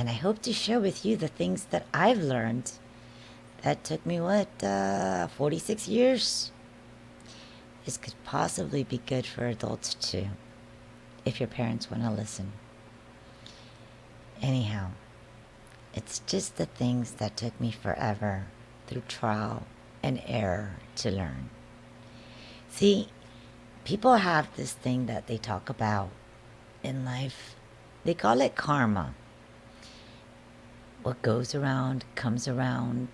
And I hope to share with you the things that I've learned that took me, 46 years? This could possibly be good for adults too, if your parents want to listen. Anyhow, it's just the things that took me forever through trial and error to learn. See, people have this thing that they talk about in life. They call it karma. What goes around comes around.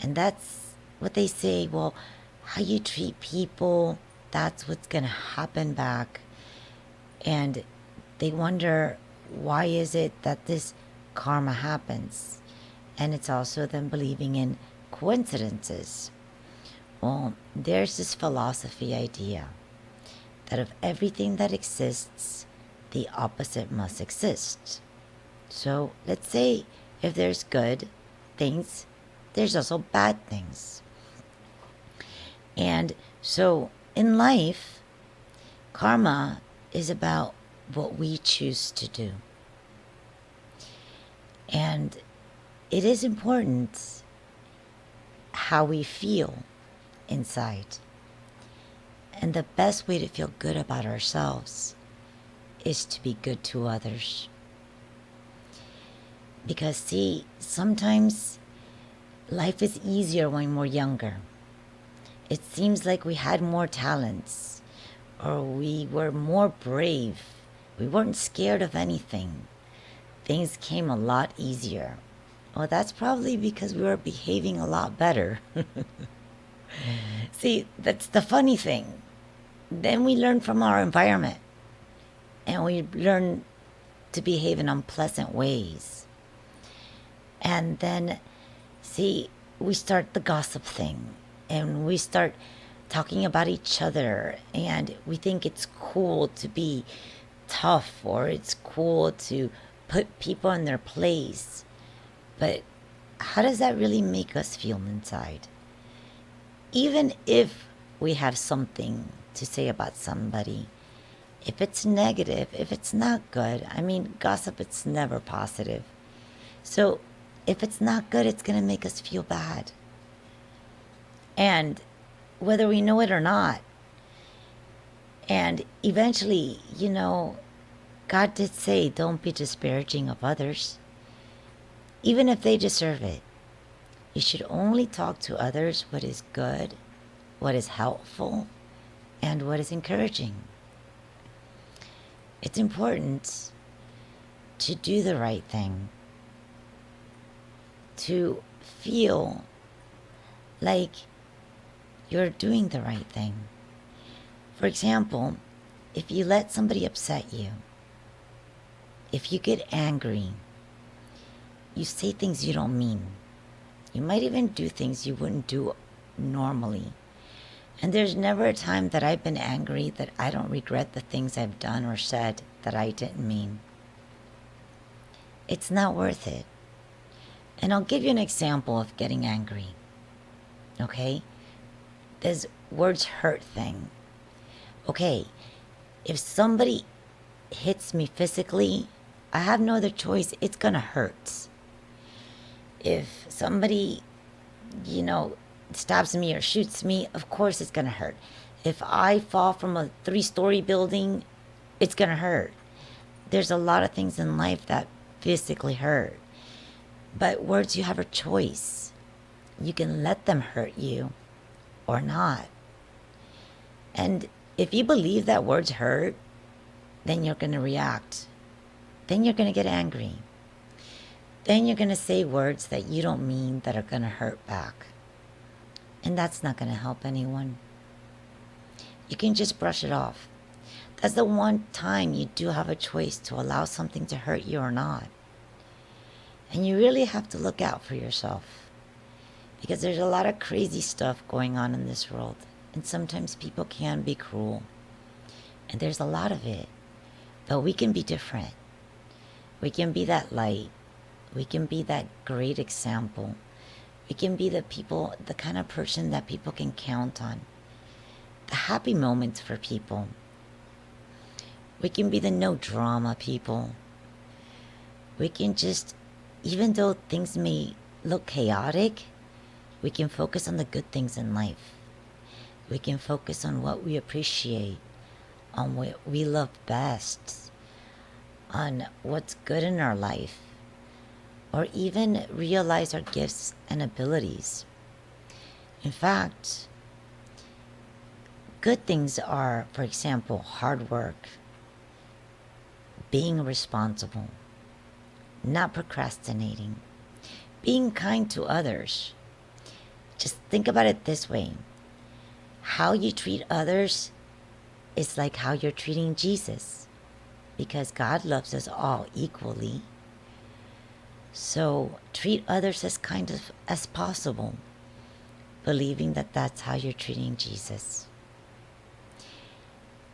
And that's what they say. Well, how you treat people, that's what's going to happen back. And they wonder, why is it that this karma happens? And it's also them believing in coincidences. Well, there's this philosophy idea that of everything that exists, the opposite must exist. So let's say if there's good things, there's also bad things. And so in life, karma is about what we choose to do. And it is important how we feel inside. And the best way to feel good about ourselves is to be good to others. Because see, sometimes life is easier when we're younger. It seems like we had more talents, or we were more brave. We weren't scared of anything. Things came a lot easier. Well, that's probably because we were behaving a lot better. See, that's the funny thing. Then we learn from our environment, and we learn to behave in unpleasant ways. And then, see, we start the gossip thing, and we start talking about each other, and we think it's cool to be tough, or it's cool to put people in their place. But how does that really make us feel inside? Even if we have something to say about somebody, if it's negative, if it's not good, I mean, gossip, it's never positive. So if it's not good, it's going to make us feel bad. And whether we know it or not, and eventually, God did say, don't be disparaging of others, even if they deserve it. You should only talk to others what is good, what is helpful, and what is encouraging. It's important to do the right thing, to feel like you're doing the right thing. For example, if you let somebody upset you, if you get angry, you say things you don't mean. You might even do things you wouldn't do normally. And there's never a time that I've been angry that I don't regret the things I've done or said that I didn't mean. It's not worth it. And I'll give you an example of getting angry. Okay? This words hurt thing. Okay, if somebody hits me physically, I have no other choice. It's gonna hurt. If somebody, stabs me or shoots me, of course it's gonna hurt. If I fall from a 3-story building, it's gonna hurt. There's a lot of things in life that physically hurt. But words, you have a choice. You can let them hurt you or not. And if you believe that words hurt, then you're going to react. Then you're going to get angry. Then you're going to say words that you don't mean that are going to hurt back. And that's not going to help anyone. You can just brush it off. That's the one time you do have a choice to allow something to hurt you or not. And you really have to look out for yourself, because there's a lot of crazy stuff going on in this world. And sometimes people can be cruel. And there's a lot of it. But we can be different. We can be that light. We can be that great example. We can be the kind of person that people can count on. The happy moments for people. We can be the no drama people. We can just, even though things may look chaotic, we can focus on the good things in life. We can focus on what we appreciate, on what we love best, on what's good in our life, or even realize our gifts and abilities. In fact, good things are, for example, hard work, being responsible, not procrastinating, being kind to others. Just think about it this way. How you treat others is like how you're treating Jesus, because God loves us all equally. So treat others as kind of as possible, believing that that's how you're treating Jesus.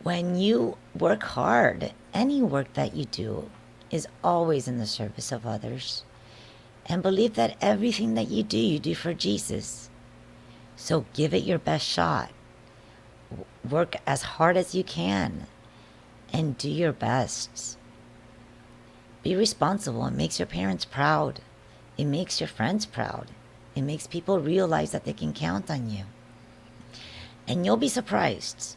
When you work hard, any work that you do is always in the service of others. And believe that everything that you do for Jesus. So give it your best shot. Work as hard as you can and do your best. Be responsible. It makes your parents proud. It makes your friends proud. It makes people realize that they can count on you. And you'll be surprised.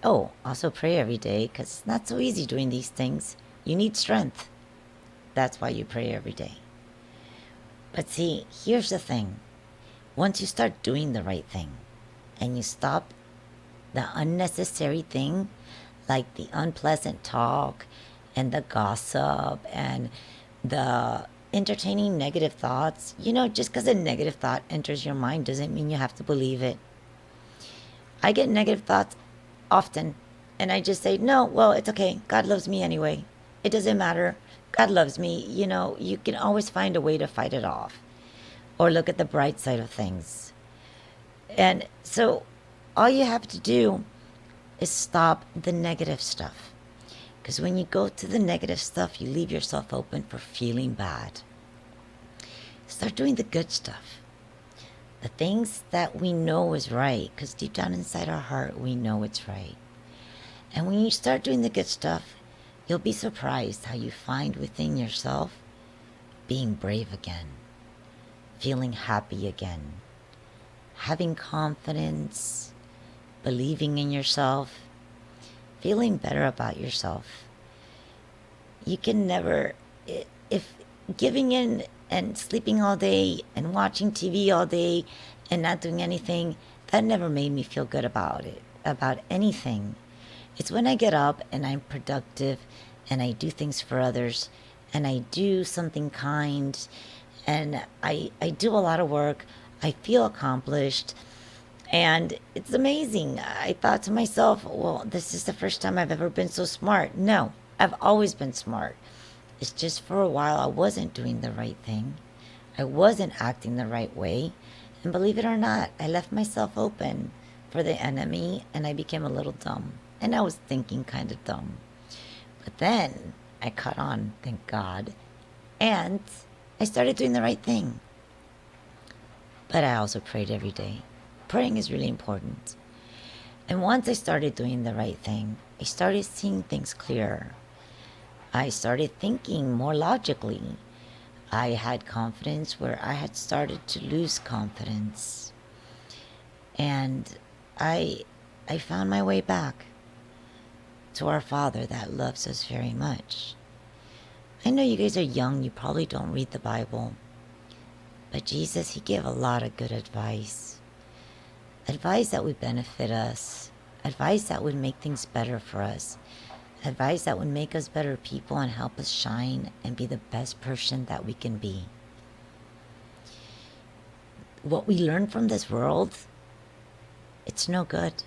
Oh, also pray every day, because it's not so easy doing these things. You need strength. That's why you pray every day. But see, here's the thing. Once you start doing the right thing and you stop the unnecessary thing, like the unpleasant talk and the gossip and the entertaining negative thoughts, just because a negative thought enters your mind doesn't mean you have to believe it. I get negative thoughts often, and I just say, no, well, it's okay. God loves me anyway. It doesn't matter. God loves me. You can always find a way to fight it off or look at the bright side of things. And so all you have to do is stop the negative stuff. Because when you go to the negative stuff, you leave yourself open for feeling bad. Start doing the good stuff. The things that we know is right, because deep down inside our heart, we know it's right. And when you start doing the good stuff, you'll be surprised how you find within yourself being brave again, feeling happy again, having confidence, believing in yourself, feeling better about yourself. You can never, if giving in and sleeping all day and watching TV all day and not doing anything, that never made me feel good about it, about anything. It's when I get up and I'm productive and I do things for others and I do something kind and I do a lot of work, I feel accomplished, and it's amazing. I thought to myself, well, this is the first time I've ever been so smart. No, I've always been smart. It's just for a while I wasn't doing the right thing. I wasn't acting the right way. And believe it or not, I left myself open for the enemy and I became a little dumb. And I was thinking kind of dumb. But then I caught on, thank God. And I started doing the right thing. But I also prayed every day. Praying is really important. And once I started doing the right thing, I started seeing things clearer. I started thinking more logically. I had confidence where I had started to lose confidence. And I found my way back to our Father that loves us very much. I know you guys are young, you probably don't read the Bible. But Jesus, he gave a lot of good advice. Advice that would benefit us. Advice that would make things better for us. Advice that would make us better people and help us shine and be the best person that we can be. What we learn from this world, it's no good.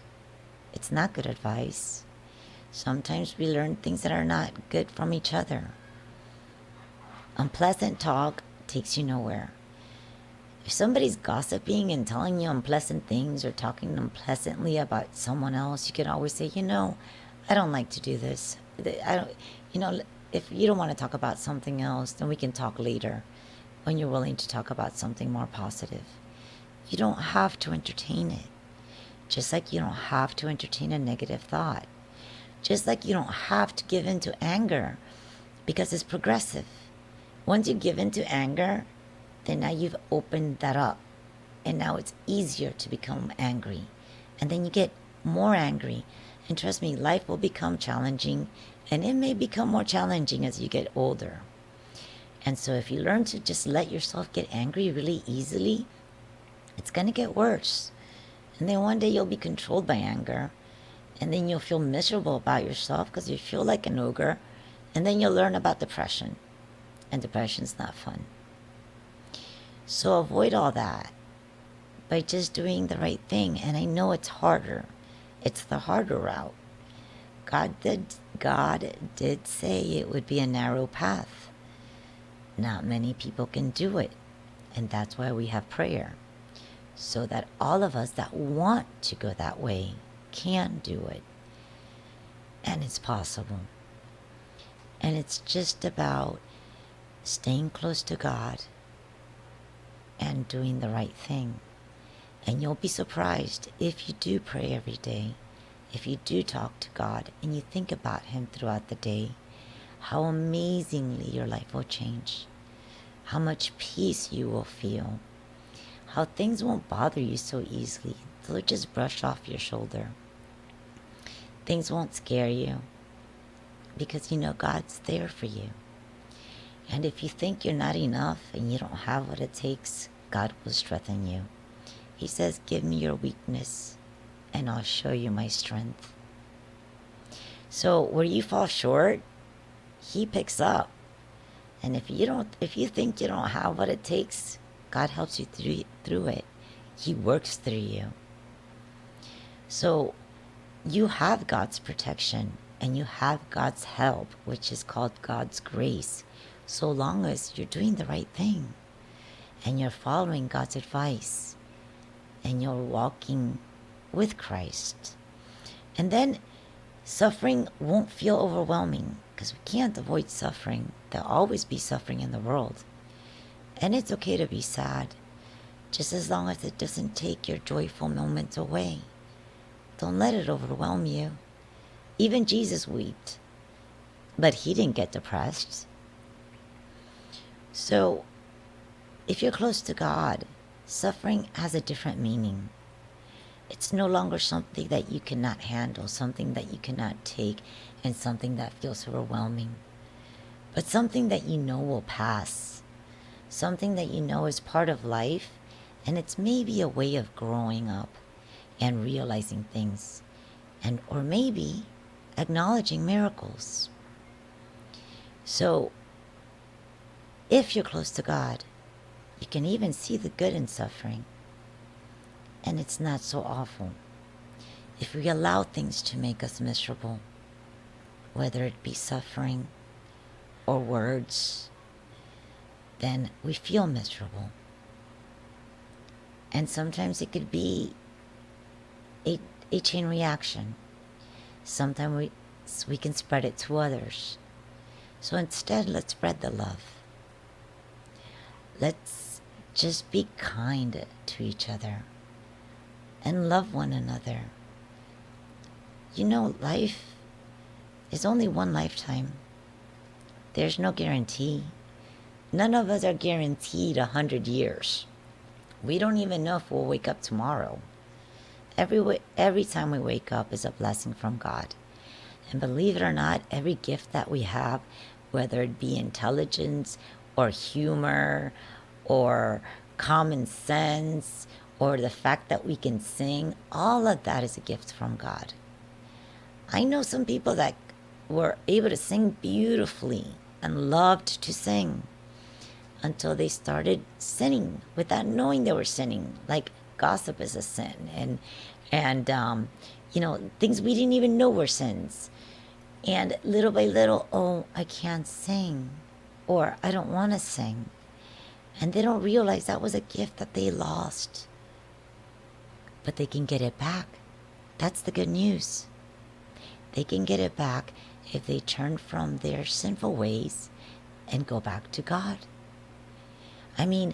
It's not good advice. Sometimes we learn things that are not good from each other. Unpleasant talk takes you nowhere. If somebody's gossiping and telling you unpleasant things or talking unpleasantly about someone else, you can always say, I don't like to do this. If you don't want to talk about something else, then we can talk later when you're willing to talk about something more positive. You don't have to entertain it. Just like you don't have to entertain a negative thought. Just like you don't have to give in to anger because it's progressive. Once you give in to anger, then now you've opened that up. And now it's easier to become angry. And then you get more angry. And trust me, life will become challenging. And it may become more challenging as you get older. And so if you learn to just let yourself get angry really easily, it's going to get worse. And then one day you'll be controlled by anger. And then you'll feel miserable about yourself because you feel like an ogre. And then you'll learn about depression. And depression's not fun. So avoid all that by just doing the right thing. And I know it's harder. It's the harder route. God did say it would be a narrow path. Not many people can do it. And that's why we have prayer. So that all of us that want to go that way can do it. And it's possible. And it's just about staying close to God and doing the right thing. And you'll be surprised if you do pray every day, if you do talk to God and you think about Him throughout the day, how amazingly your life will change, how much peace you will feel, how things won't bother you so easily. They'll just brush off your shoulder. Things won't scare you because you know God's there for you. And if you think you're not enough and you don't have what it takes, God will strengthen you. He says, give me your weakness and I'll show you my strength. So where you fall short, He picks up. And if you think you don't have what it takes, God helps you through it. He works through you. So you have God's protection and you have God's help, which is called God's grace, so long as you're doing the right thing and you're following God's advice and you're walking with Christ. And then suffering won't feel overwhelming because we can't avoid suffering. There'll always be suffering in the world. And it's okay to be sad, just as long as it doesn't take your joyful moments away. Don't let it overwhelm you. Even Jesus wept, but He didn't get depressed. So if you're close to God, suffering has a different meaning. It's no longer something that you cannot handle, something that you cannot take, and something that feels overwhelming, but something that you know will pass, something that you know is part of life, and it's maybe a way of growing up and realizing things, and or maybe acknowledging miracles. So if you're close to God, you can even see the good in suffering. And it's not so awful. If we allow things to make us miserable, whether it be suffering or words, then we feel miserable. And sometimes it could be a chain reaction. Sometimes we can spread it to others. So instead, let's spread the love. Let's just be kind to each other and love one another. You know, life is only one lifetime. There's no guarantee. None of us are guaranteed 100 years. We don't even know if we'll wake up tomorrow. Every time we wake up is a blessing from God. And believe it or not, every gift that we have, whether it be intelligence or humor or common sense or the fact that we can sing, all of that is a gift from God. I know some people that were able to sing beautifully and loved to sing until they started sinning without knowing they were sinning. Like gossip is a sin, and things we didn't even know were sins. And little by little, oh, I can't sing, or I don't want to sing. And they don't realize that was a gift that they lost. But they can get it back. That's the good news. They can get it back if they turn from their sinful ways and go back to God. I mean,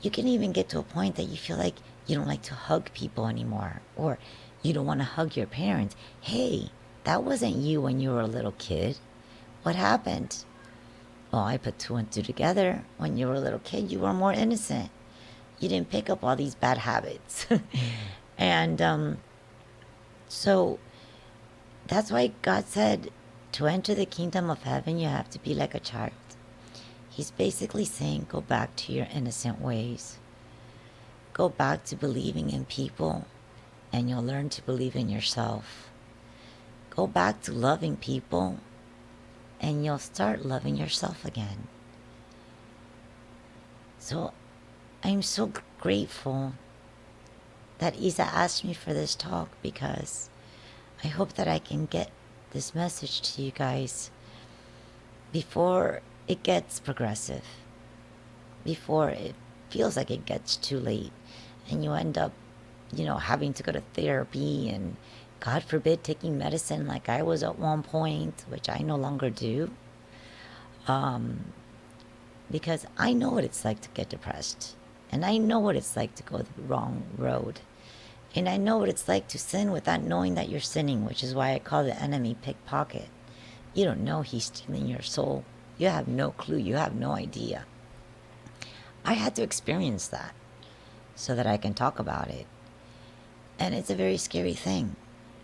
you can even get to a point that you feel like you don't like to hug people anymore, or you don't want to hug your parents. Hey, that wasn't you when you were a little kid. What happened? Well, I put two and two together. When you were a little kid, you were more innocent. You didn't pick up all these bad habits. And so that's why God said to enter the kingdom of heaven, you have to be like a child. He's basically saying, go back to your innocent ways. Go back to believing in people, and you'll learn to believe in yourself. Go back to loving people, and you'll start loving yourself again. So I'm so grateful that Isa asked me for this talk, because I hope that I can get this message to you guys before it gets progressive, before it feels like it gets too late and you end up, having to go to therapy and, God forbid, taking medicine like I was at one point, which I no longer do. Because I know what it's like to get depressed, and I know what it's like to go the wrong road. And I know what it's like to sin without knowing that you're sinning, which is why I call the enemy pickpocket. You don't know he's stealing your soul. You have no clue. You have no idea. I had to experience that so that I can talk about it. And it's a very scary thing.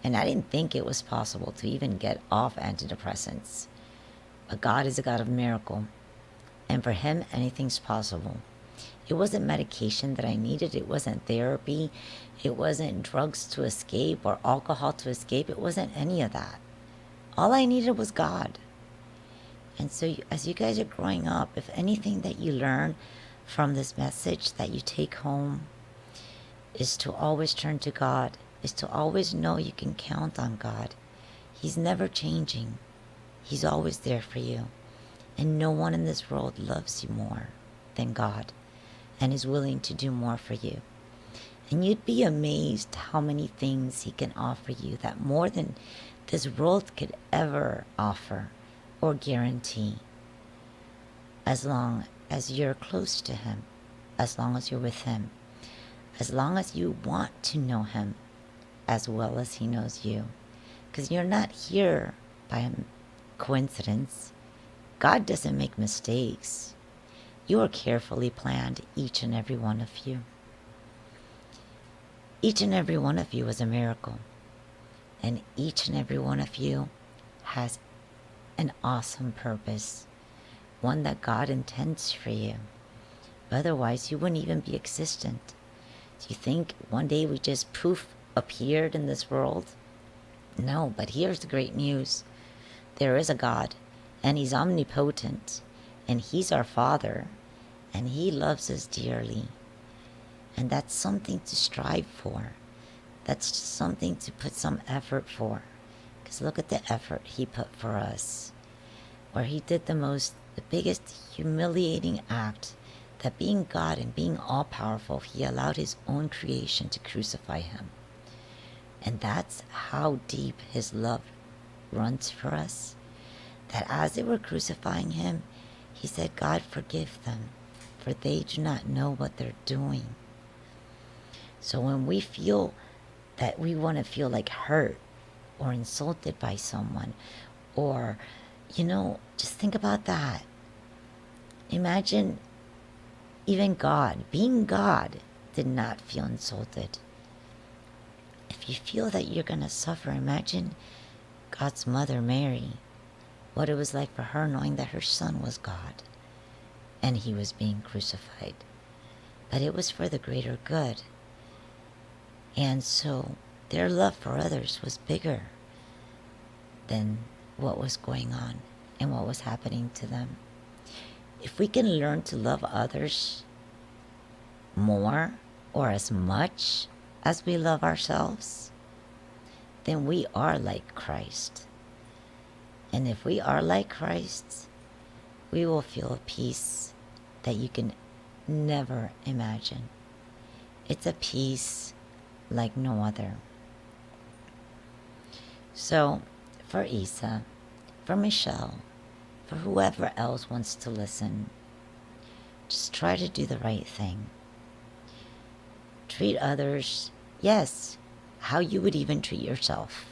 And I didn't think it was possible to even get off antidepressants. But God is a God of miracle. And for him, anything's possible. It wasn't medication that I needed. It wasn't therapy. It wasn't drugs to escape or alcohol to escape. It wasn't any of that. All I needed was God. And so as you guys are growing up, if anything that you learn from this message that you take home is to always turn to God, is to always know you can count on God. He's never changing. He's always there for you. And no one in this world loves you more than God, and is willing to do more for you. And you'd be amazed how many things he can offer you, that more than this world could ever offer or guarantee, as long as you're close to him, as long as you're with him, as long as you want to know him as well as he knows you. Because you're not here by a coincidence. God doesn't make mistakes. You are carefully planned, each and every one of you. Each and every one of you is a miracle. And each and every one of you has an awesome purpose, one that God intends for you. Otherwise, you wouldn't even be existent. Do you think one day we just poof appeared in this world? No, but here's the great news. There is a God, and he's omnipotent, and he's our Father, and he loves us dearly. And that's something to strive for. That's something to put some effort for. Because look at the effort he put for us, where he did the biggest humiliating act, that being God and being all-powerful, he allowed his own creation to crucify him. And that's how deep his love runs for us, that as they were crucifying him, he said, God, forgive them, for they do not know what they're doing. So when we feel that we want to feel like hurt or insulted by someone, or, just think about that. Imagine even God, being God, did not feel insulted. If you feel that you're going to suffer, imagine God's mother, Mary, what it was like for her knowing that her son was God and he was being crucified. But it was for the greater good. And so their love for others was bigger than what was going on and what was happening to them. If we can learn to love others more or as much as we love ourselves, then we are like Christ. And if we are like Christ, we will feel a peace that you can never imagine. It's a peace like no other. So, for Isa, for Michelle, for whoever else wants to listen, just try to do the right thing. Treat others, yes, how you would even treat yourself.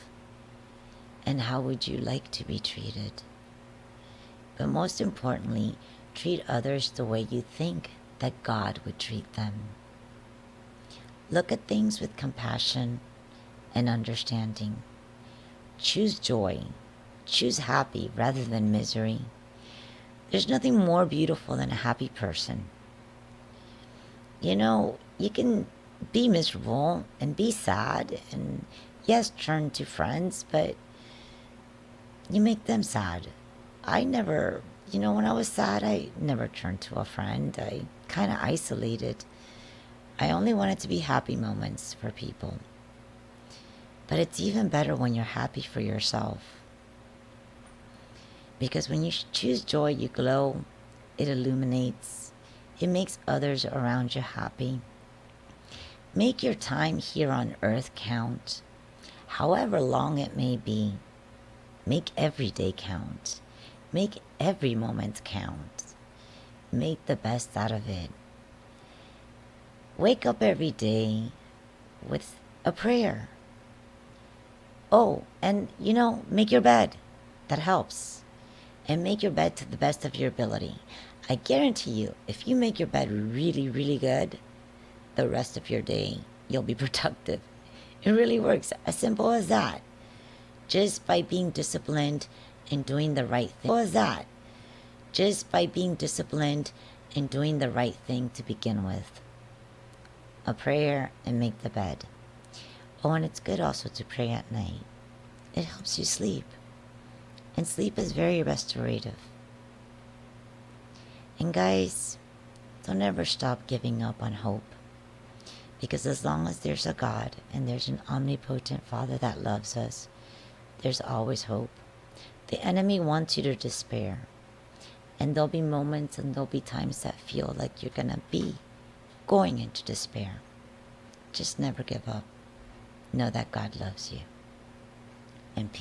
And how would you like to be treated? But most importantly, treat others the way you think that God would treat them. Look at things with compassion and understanding. Choose joy. Choose happy rather than misery. There's nothing more beautiful than a happy person. You know, you can be miserable and be sad and, yes, turn to friends, but you make them sad. I never, when I was sad, I never turned to a friend. I kind of isolated. I only wanted to be happy moments for people. But it's even better when you're happy for yourself. Because when you choose joy, you glow, it illuminates, it makes others around you happy. Make your time here on earth count, however long it may be. Make every day count. Make every moment count. Make the best out of it. Wake up every day with a prayer. Oh, and make your bed. That helps. And make your bed to the best of your ability. I guarantee you, if you make your bed really, really good, the rest of your day, you'll be productive. It really works. As simple as that. Just by being disciplined and doing the right thing. Simple as that. Just by being disciplined and doing the right thing to begin with. A prayer and make the bed. Oh, and it's good also to pray at night. It helps you sleep. And sleep is very restorative. And guys, don't ever stop giving up on hope. Because as long as there's a God and there's an omnipotent Father that loves us, there's always hope. The enemy wants you to despair. And there'll be moments and there'll be times that feel like you're going to be going into despair. Just never give up. Know that God loves you. And peace.